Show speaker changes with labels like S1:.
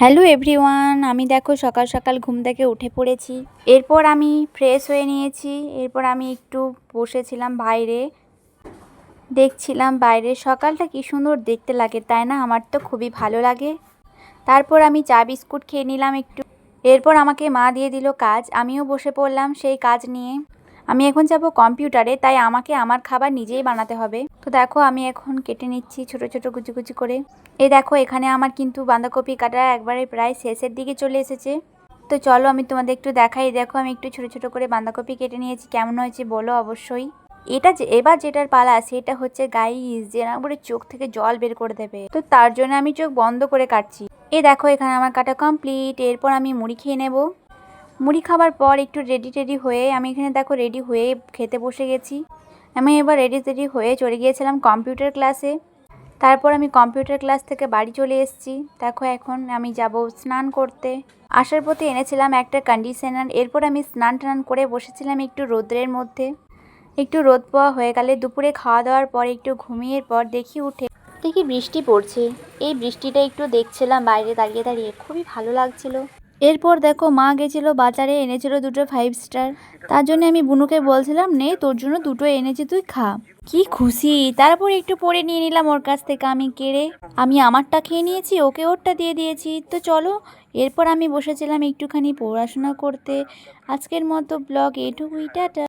S1: Hello everyone, আমি দেখো সকাল সকাল ঘুম থেকে উঠে পড়েছি। এরপর আমি ফ্রেশ হয়ে নিয়েছি। এরপর আমি একটু বসেছিলাম বাইরে, দেখছিলাম বাইরে সকালটা কি সুন্দর দেখতে লাগে, তাই না? আমার তো খুবই ভালো লাগে। তারপর আমি চা বিস্কুট খেয়ে নিলাম একটু। এরপর আমাকে মা দিয়ে দিল কাজ, আমিও বসে পড়লাম সেই কাজ নিয়ে। আমি এখন যাব কম্পিউটারে, তাই আমাকে আমার খাবার নিজেই বানাতে হবে। তো দেখো আমি এখন কেটে নিচ্ছি ছোট ছোট কুচি কুচি করে। এই দেখো এখানে আমার কিন্তু বাঁধাকপি কাটা একবারে প্রায় শেষের দিকে চলে এসেছে। তো চলো আমি তোমাদের একটু দেখাই। দেখো আমি একটু ছোট ছোট করে বাঁধাকপি কেটে নিয়েছি, কেমন হয়েছে বলো অবশ্যই। এটা যে এবার যেটার পালা সেটা হচ্ছে গাইস, যে না করে চোখ থেকে জল বের করে দেবে, তো তার জন্য আমি চোখ বন্ধ করে কাটছি। এই দেখো এখানে আমার কাটা কমপ্লিট। এরপর আমি মুড়ি খেয়ে নেব। মুড়ি খাবার পর একটু রেডি হয়ে আমি এখানে দেখো রেডি হয়ে খেতে বসে গেছি। আমি এবার রেডি হয়ে চলে গিয়েছিলাম কম্পিউটার ক্লাসে। তারপর আমি কম্পিউটার ক্লাস থেকে বাড়ি চলে এসেছি। দেখো এখন আমি যাব স্নান করতে। আসার পথে এনেছিলাম একটা কন্ডিশনার। এরপর আমি স্নান টান করে বসেছিলাম একটু রোদ্রের মধ্যে। একটু রোদ পোয়া হয়ে গেলে দুপুরে খাওয়া দাওয়ার পর একটু ঘুমিয়ে পর দেখি বৃষ্টি পড়ছে। এই বৃষ্টিটা একটু দেখছিলাম বাইরে দাঁড়িয়ে দাঁড়িয়ে, খুবই ভালো লাগছিল। এরপর দেখো মা গেছিল বাজারে, এনেছিল দুটো 5 স্টার। তার জন্য আমি বুনুকে বলছিলাম, নে তোর জন্য দুটো এনেছি, তুই খা। কি খুশি! তারপর একটু পরে নিয়ে নিলাম ওর কাছ থেকে আমি কেড়ে। আমি আমারটা খেয়ে নিয়েছি, ওকে ওরটা দিয়ে দিয়েছি। তো চলো, এরপর আমি বসেছিলাম একটুখানি পড়াশোনা করতে। আজকের মতো ব্লগ এটুকুই, টাটা।